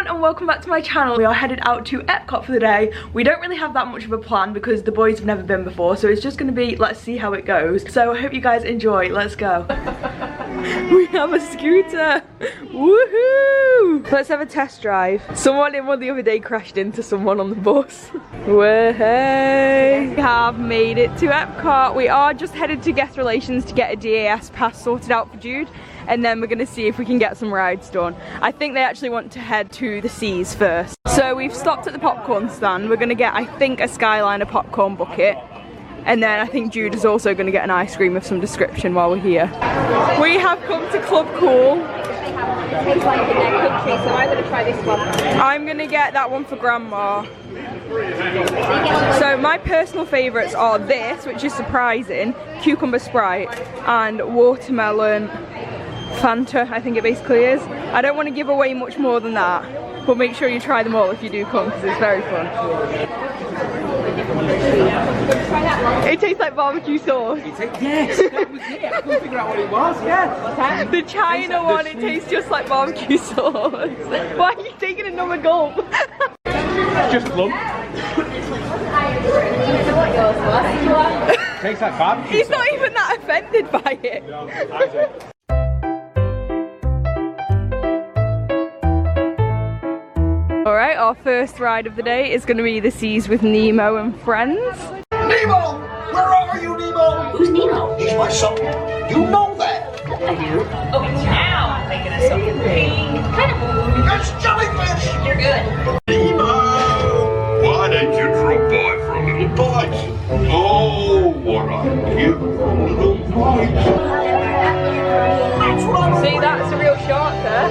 everyone and welcome back to my channel. We are headed out to Epcot for the day. We don't really have that much of a plan because the boys have never been before, so it's just going to be let's see how it goes. So I hope you guys enjoy. Let's go. We have a scooter. Woohoo! Let's have a test drive. Someone in one the other day crashed into someone on the bus. Way. We have made it to Epcot. We are just headed to guest relations to get a DAS pass sorted out for Jude, and then we're gonna see if we can get some rides done. I think they actually want to head to the seas first. So we've stopped at the popcorn stand. We're gonna get, I think, a Skyliner popcorn bucket. And then I think Jude is also gonna get an ice cream of some description while we're here. We have come to Club Cool. I'm gonna get that one for Grandma. So my personal favourites are this, which is surprising, cucumber Sprite, and watermelon Fanta, I think it basically is. I don't want to give away much more than that, but make sure you try them all if you do come, because it's very fun. It tastes like barbecue sauce. Yes, that was it. I couldn't figure out what it was. Yeah. The China one, it tastes just like barbecue sauce. Why are you taking another gulp? Just plum. Tastes like barbecue. He's not even that offended by it. No, I do. Alright, our first ride of the day is going to be the Seas with Nemo and Friends. Nemo! Where are you, Nemo? Who's Nemo? He's my son. You know that. I do. Oh, now I'm thinking of something pink. Kind of. That's jellyfish. You're good. Nemo! Why don't you drop by for a little bite? Oh, what a beautiful little bite. That's right. See, that's a real shark there.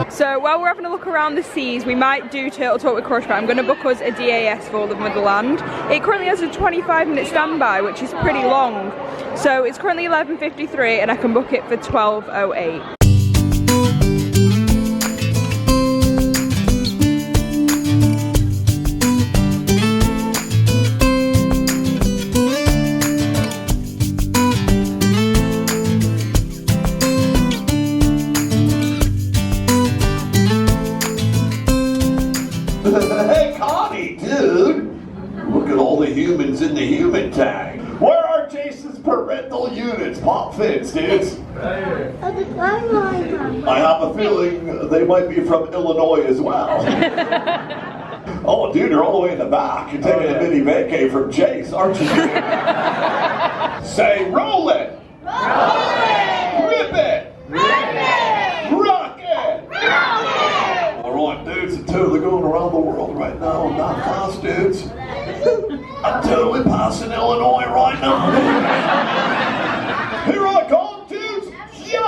So while we're having a look around the seas, we might do Turtle Talk with Crush, but I'm going to book us a DAS for Living with the Land. It currently has a 25-minute standby, which is pretty long. So it's currently 11:53 and I can book it for 12:08. Hey, Connie, dude! Look at all the humans in the human tag. Where are Jason's parental units? Pop fits, dudes. I have a feeling they might be from Illinois as well. Oh, dude, you're all the way in the back. You're taking a mini vacay from Jace, aren't you? Say, roll it! Roll it! Rip it! Rip it! Rock it! Rock it! Alright, dudes, I'm totally going around the world right now. I'm not fast, dudes. I'm totally passing Illinois right now. Here I come, dudes! Yeah!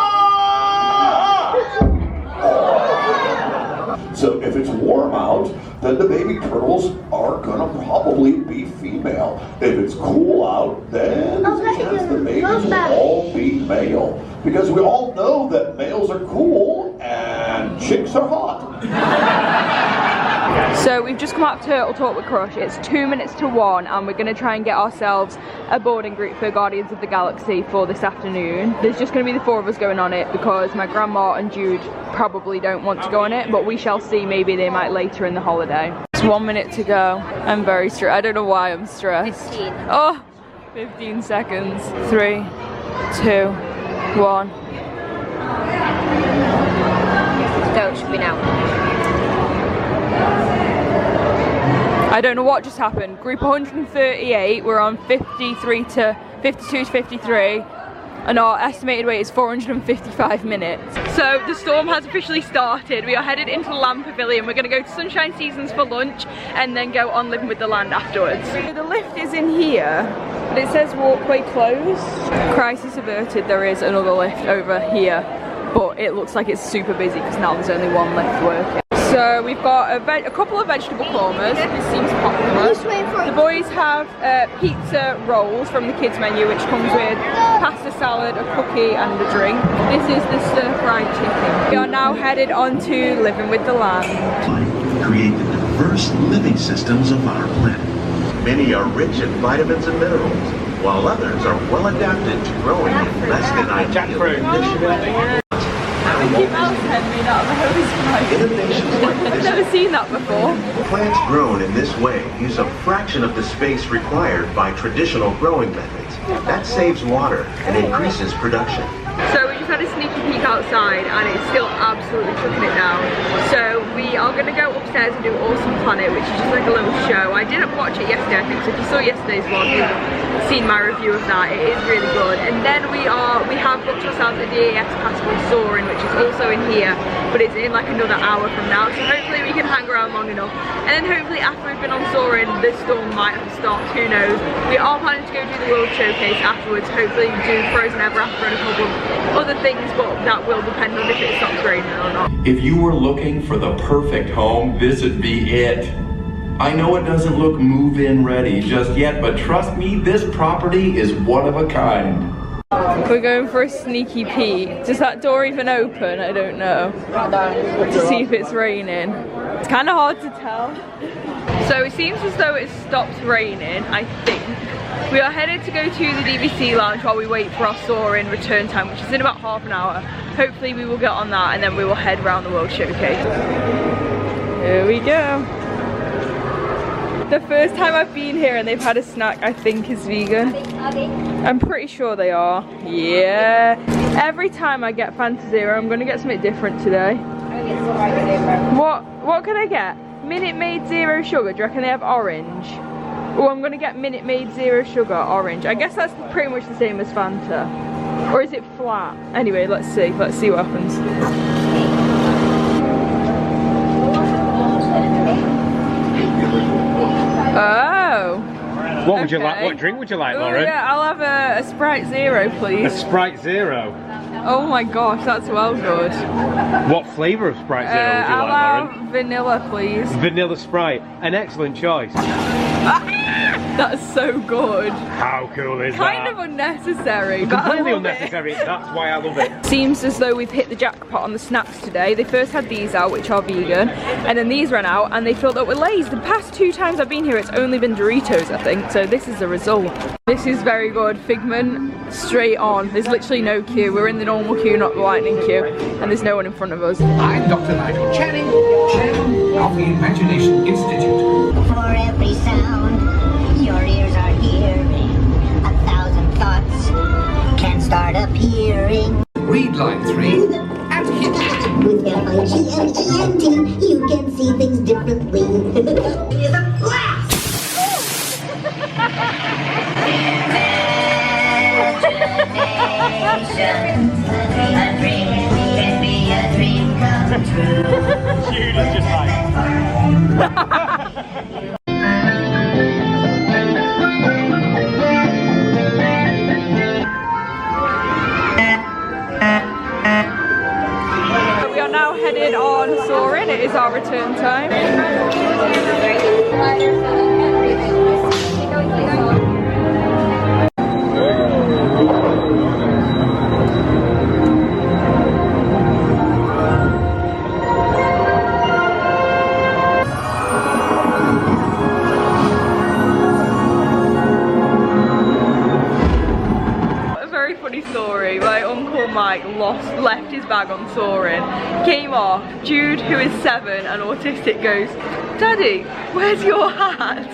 So if it's warm out, then the baby turtles are gonna probably be female. If it's cool out, then there's a chance the babies will all be male. Because we all know that males are cool and chicks are hot. So we've just come out to Turtle Talk with Crush. It's 2 minutes to 1 and we're going to try and get ourselves a boarding group for Guardians of the Galaxy for this afternoon. There's just going to be the 4 of us going on it because my grandma and Jude probably don't want to go on it, but we shall see. Maybe they might later in the holiday. It's 1 minute to go. I'm very stressed. I don't know why I'm stressed. 15. Oh, 15 seconds. 3, 2, 1. Go, should be now. I don't know what just happened. Group 138, we're on 52 to 53, and our estimated wait is 455 minutes. So the storm has officially started. We are headed into the Land Pavilion. We're gonna go to Sunshine Seasons for lunch and then go on Living with the Land afterwards. So the lift is in here, but it says walkway closed. Crisis averted, there is another lift over here, but it looks like it's super busy because now there's only one lift working. So we've got a couple of vegetable kormas. This seems popular. The boys have pizza rolls from the kids menu, which comes with pasta salad, a cookie and a drink. This is the stir-fried chicken. We are now headed on to Living with the Land. Create the diverse living systems of our planet. Many are rich in vitamins and minerals, while others are well adapted to growing in less than ideal conditions. Mickey Mouse head made out of a hose pipe. Innovations like I've this never seen that before. plants grown in this way use a fraction of the space required by traditional growing methods. That saves water and increases production. So we just had a sneaky peek outside and it's still absolutely chucking it down. So we are going to go upstairs and do Awesome Planet, which is just like a little show. I didn't watch it yesterday, I think, so if you saw yesterday's vlog, you've seen my review of that. It is really good. And then we have booked ourselves a DAS pass for Lauryn, which is also in here, but it's in like another hour from now. So hopefully we can hang around long enough. And then hopefully after we've been on Lauryn, the storm might have stopped, who knows. We are planning to go do the World Showcase afterwards, hopefully do Frozen Ever After and a couple of other things, but that will depend on if it stops raining or not. If you were looking for the perfect home, this would be it. I know it doesn't look move-in ready just yet, but trust me, this property is one of a kind. We're going for a sneaky peek. Does that door even open? I don't know. To see if it's raining. It's kind of hard to tell. So it seems as though it stopped raining, I think. We are headed to go to the DVC lounge while we wait for our Lauryn return time, which is in about half an hour. Hopefully we will get on that and then we will head around the World Showcase. Here we go. The first time I've been here and they've had a snack I think is vegan. I'm pretty sure they are. Yeah. Every time I get Fanta Zero, I'm going to get something different today. What can I get? Minute Maid Zero Sugar. Do you reckon they have orange? Oh, I'm going to get Minute Maid Zero Sugar orange. I guess that's pretty much the same as Fanta. Or is it flat? Anyway, let's see. Let's see what happens. Oh. What would you like? What drink would you like, Lauryn? Yeah, I'll have a Sprite Zero, please. A Sprite Zero. Oh my gosh, that's well good. What flavour of Sprite Zero would you I'll like, Lauryn? have vanilla, please. Vanilla Sprite. An excellent choice. That's so good. How cool is Kind that? of unnecessary, but I Completely love unnecessary. That's why I love it. Seems as though we've hit the jackpot on the snacks today. They first had these out, which are vegan, and then these ran out and they filled up with Lay's. The past 2 times I've been here, it's only been Doritos, I think, so this is the result. This is very good. Figment, straight on. There's literally no queue. We're in the normal queue, not the lightning queue, and there's no one in front of us. I'm Dr. Nigel Channing, chairman of the Imagination Institute. For every sound your ears are hearing, 1,000 thoughts can start appearing. Read line 3 and hit it. With F-I-G-N-E-N-T, you can see things differently. It's a blast! Imagination, a dream can be a dream come true. Judy's just like... We are now headed on Lauryn. It is our return time. Story. My uncle Mike left his bag on Lauryn, came off. Jude, who is 7 and autistic, goes, "Daddy, where's your hat?"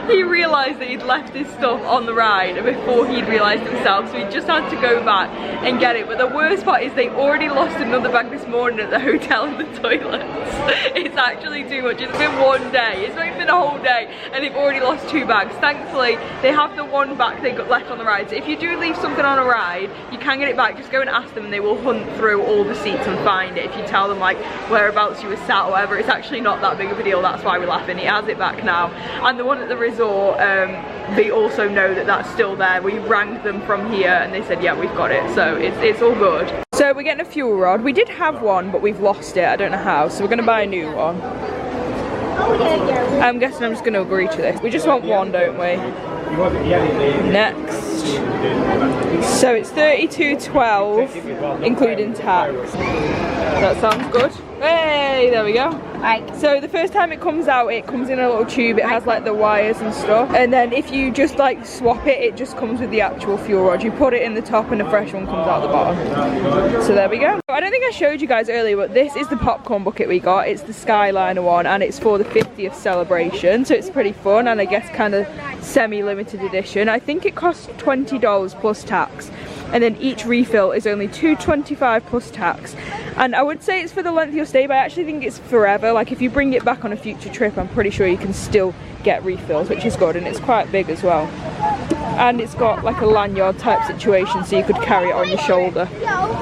He realised that he'd left his stuff on the ride before he'd realised himself, so he just had to go back and get it. But the worst part is they already lost another bag this morning at the hotel in the toilets. It's actually too much. It's been 1 day. It's not even been a whole day and they've already lost 2 bags. Thankfully, they have the one back they got left on the ride. So if you do leave something on a ride, you can get it back. Just go and ask them and they will hunt through all the seats and find it. If you tell them like whereabouts you were sat or whatever, it's actually not that big of a deal. That's why we're laughing. He has it back now. And the one at the resort, they also know that that's still there. We rang them from here and they said, yeah, we've got it. So it's all good. So we're getting a fuel rod. We did have one, but we've lost it. I don't know how. So we're going to buy a new one. I'm guessing I'm just going to agree to this. We just want one, don't we? Next. So it's $32.12, including tax. That sounds good. Hey, there we go. So the first time it comes out, it comes in a little tube. It has like the wires and stuff. And then if you just like swap it, it just comes with the actual fuel rod. You put it in the top and a fresh one comes out the bottom. So there we go. I don't think I showed you guys earlier, but this is the popcorn bucket we got. It's the Skyliner one and it's for the 50th celebration. So it's pretty fun and I guess kind of semi-limited edition. I think it costs $20 plus tax. And then each refill is only $2.25 plus tax. And I would say it's for the length of your stay, but I actually think it's forever. Like if you bring it back on a future trip, I'm pretty sure you can still get refills, which is good, and it's quite big as well. And it's got like a lanyard type situation, so you could carry it on your shoulder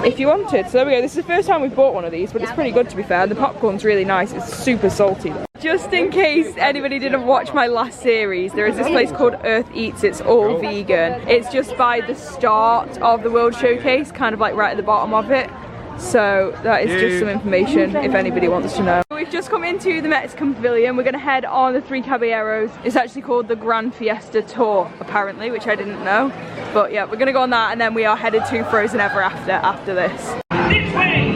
if you wanted. So there we go. This is the first time we've bought one of these, but it's pretty good to be fair. The popcorn's really nice. It's super salty though. Just in case anybody didn't watch my last series, there is this place called Earth Eats. It's all vegan. It's just by the start of the World Showcase, kind of like right at the bottom of it. So that is just some information if anybody wants to know. We've just come into the Mexican Pavilion. We're going to head on the Three Caballeros. It's actually called the Grand Fiesta Tour, apparently, which I didn't know. But yeah, we're going to go on that and then we are headed to Frozen Ever after this. This way!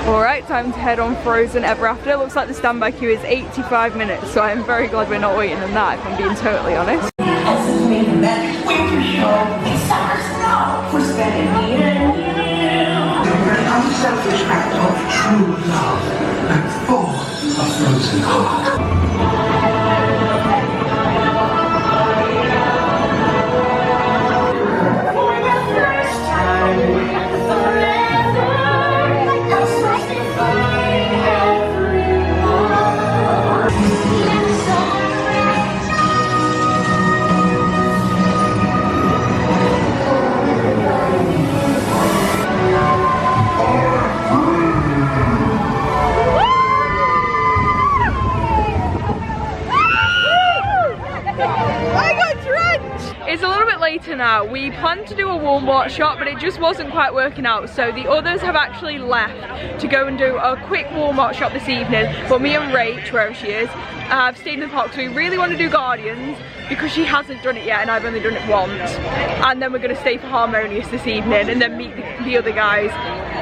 Alright, time to head on Frozen Ever After. It looks like the standby queue is 85 minutes, so I'm very glad we're not waiting on that, if I'm being totally honest. Unselfish act of true love and full of frozen heart. Now we planned to do a Walmart shop, but it just wasn't quite working out, so the others have actually left to go and do a quick Walmart shop this evening, but me and Rach, wherever she is, have stayed in the park. So we really want to do Guardians because she hasn't done it yet and I've only done it once, and then we're going to stay for Harmonious this evening and then meet the other guys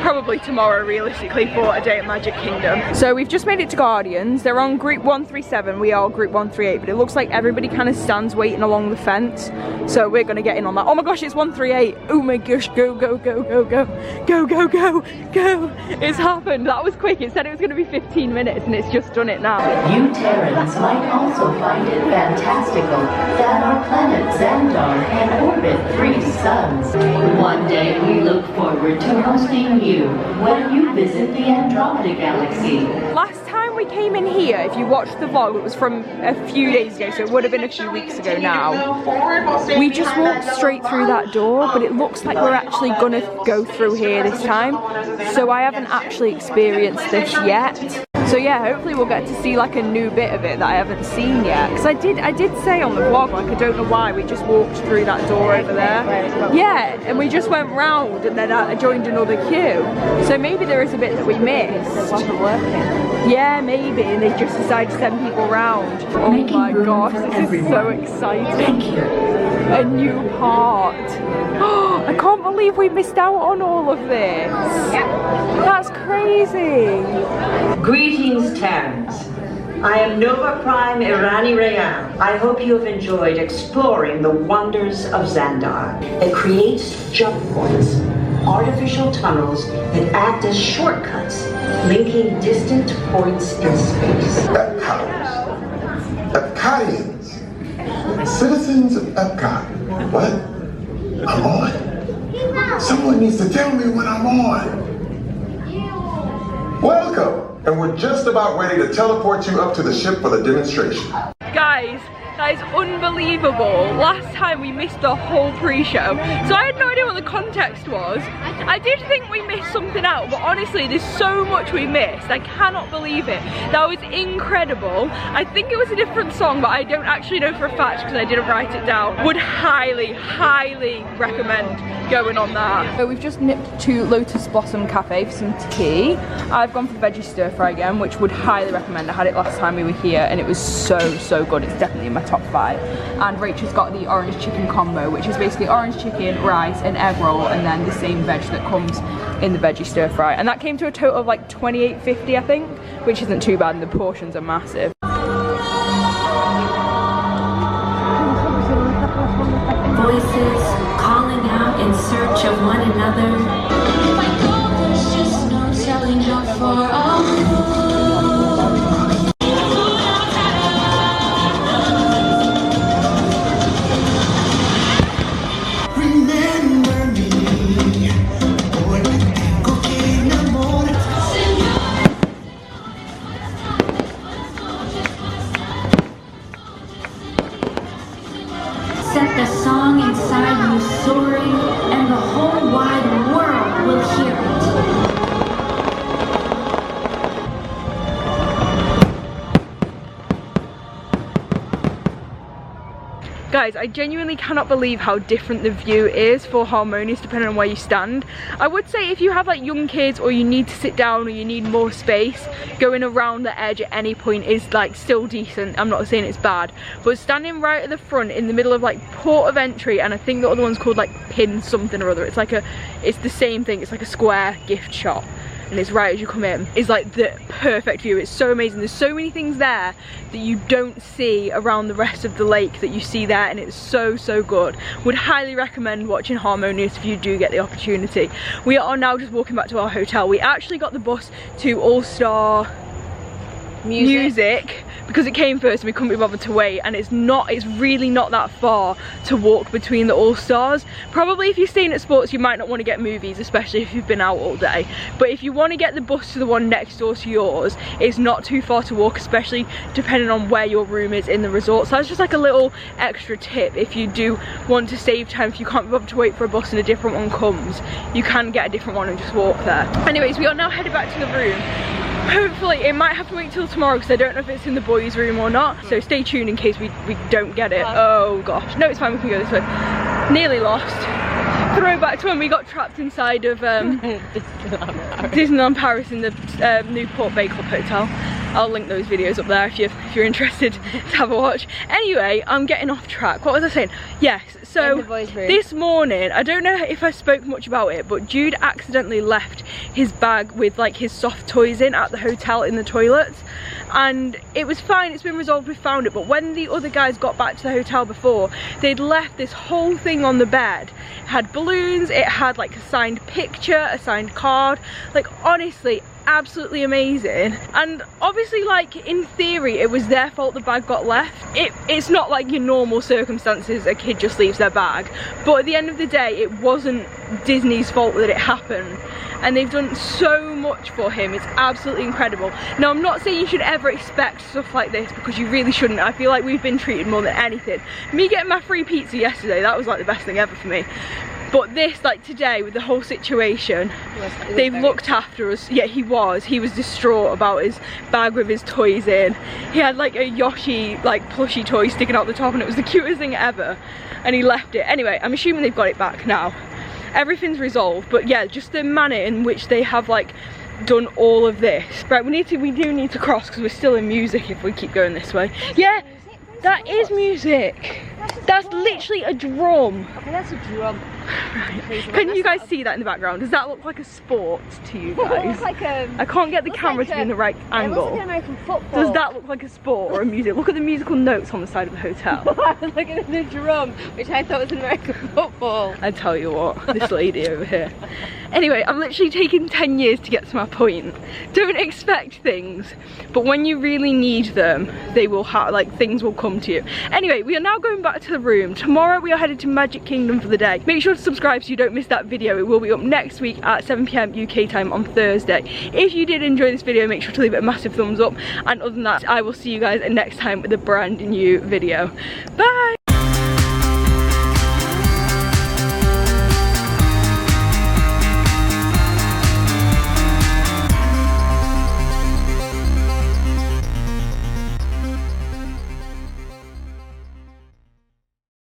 probably tomorrow realistically for a day at Magic Kingdom. So we've just made it to Guardians. They're on group 137, we are group 138, but it looks like everybody kind of stands waiting along the fence, so we're going to get in on that. Oh my gosh, it's 138. Oh my gosh, go go go go go go go go go. It's happened. That was quick. It said it was going to be 15 minutes and it's just done it now. You Terrans might also find it fantastical that our planet Xandar can orbit 3 suns. One day we look forward to hosting you when you visit the Andromeda Galaxy. Last time we came in here, if you watched the vlog, it was from a few days ago, so it would have been a few weeks ago now. We just walked straight through that door, but it looks like we're actually gonna go through here this time. So I haven't actually experienced this yet. So yeah, hopefully we'll get to see like a new bit of it that I haven't seen yet. Because I did say on the vlog, like I don't know why, we just walked through that door over there. Yeah, and we just went round and then I joined another queue. So maybe there is a bit that we missed. It wasn't working. Yeah, maybe, and they just decided to send people round. Oh my gosh, this is so exciting. Thank you. A new part. I can't believe we missed out on all of this. That's crazy. Greetings, Terrans. I am Nova Prime Irani Rayan. I hope you have enjoyed exploring the wonders of Xandar. It creates jump points, artificial tunnels that act as shortcuts, linking distant points in space. Epcoters, Epcotians, citizens of Epcot. What? I'm on? Someone needs to tell me when I'm on. Welcome, and we're just about ready to teleport you up to the ship for the demonstration. Guys, That is unbelievable. Last time we missed the whole pre-show, so I had no idea what the context was. I did think we missed something out, but honestly there's so much we missed. I cannot believe it. That was incredible. I think it was a different song, but I don't actually know for a fact because I didn't write it down. Would highly, highly recommend going on that. So we've just nipped to Lotus Blossom Cafe for some tea. I've gone for the veggie stir fry again, which would highly recommend. I had it last time we were here and it was so good. It's definitely in my top 5. And Rachel's got the orange chicken combo, which is basically orange chicken, rice, an egg roll, and then the same veg that comes in the veggie stir fry. And that came to a total of like $28.50 I think, which isn't too bad and the portions are massive. Voices calling out in search of one another. My God, there's just no telling how far I'll go. Set the song inside you soaring, and the whole wide world will hear it. Guys, I genuinely cannot believe how different the view is for Harmonious depending on where you stand. I would say if you have like young kids or you need to sit down or you need more space, going around the edge at any point is like still decent. I'm not saying it's bad, but standing right at the front in the middle of like port of entry, and I think the other one's called like Pin something or other. It's like it's the same thing. It's like a square gift shop. And it's right as you come in, is like the perfect view. It's so amazing. There's so many things there that you don't see around the rest of the lake that you see there, and it's so good. Would highly recommend watching Harmonious if you do get the opportunity. We are now just walking back to our hotel. We actually got the bus to All Star Music because it came first and we couldn't be bothered to wait, and it's really not that far to walk between the All-Stars. Probably if you're staying at Sports you might not want to get movies, especially if you've been out all day, but if you want to get the bus to the one next door to yours, it's not too far to walk, especially depending on where your room is in the resort. So that's just like a little extra tip. If you do want to save time, if you can't be bothered to wait for a bus and a different one comes, you can get a different one and just walk there. Anyways, we are now headed back to the room. Hopefully it might have to wait till tomorrow because I don't know if it's in the boys' room or not, so stay tuned in case we don't get it. Oh gosh, no, it's fine, we can go this way. Nearly lost. Throwback to when we got trapped inside of Disneyland Paris in the Newport Bay Club Hotel. I'll link those videos up there if you're interested to have a watch. Anyway, I'm getting off track. What was I saying? Yes, so this morning, I don't know if I spoke much about it, but Jude accidentally left his bag with like his soft toys in at the hotel in the toilets. And it was fine, it's been resolved, we found it, but when the other guys got back to the hotel before, they'd left this whole thing on the bed. It had balloons, it had like a signed picture, a signed card, like honestly, absolutely amazing. And obviously, like in theory it was their fault the bag got left. It's not like your normal circumstances a kid just leaves their bag, but at the end of the day it wasn't Disney's fault that it happened, and they've done so much for him. It's absolutely incredible. Now I'm not saying you should ever expect stuff like this, because you really shouldn't. I feel like we've been treated more than anything. Me getting my free pizza yesterday, that was like the best thing ever for me. But this, like today, with the whole situation, they've looked after us. Yeah, he was distraught about his bag with his toys in. He had like a Yoshi like plushie toy sticking out the top and it was the cutest thing ever, and he left it. Anyway, I'm assuming they've got it back now. Everything's resolved, but yeah, just the manner in which they have like done all of this. Right, we do need to cross because we're still in music if we keep going this way. Yeah, that is music. That's literally a drum. Okay, that's a drum. Right. Can you guys see that in the background? Does that look like a sport to you guys? It looks like I can't get the camera to be in the right angle. It looks like American football. Does that look like a sport or a music? Look at the musical notes on the side of the hotel. Look at the drum, which I thought was an American football. I tell you what, this lady over here. Anyway, I'm literally taking 10 years to get to my point. Don't expect things, but when you really need them, they will have, like, things will come to you. Anyway, we are now going back back to the room. Tomorrow we are headed to Magic Kingdom for the day. Make sure to subscribe so you don't miss that video. It will be up next week at 7 PM UK time on Thursday. If you did enjoy this video, make sure to leave it a massive thumbs up, and other than that, I will see you guys next time with a brand new video. Bye.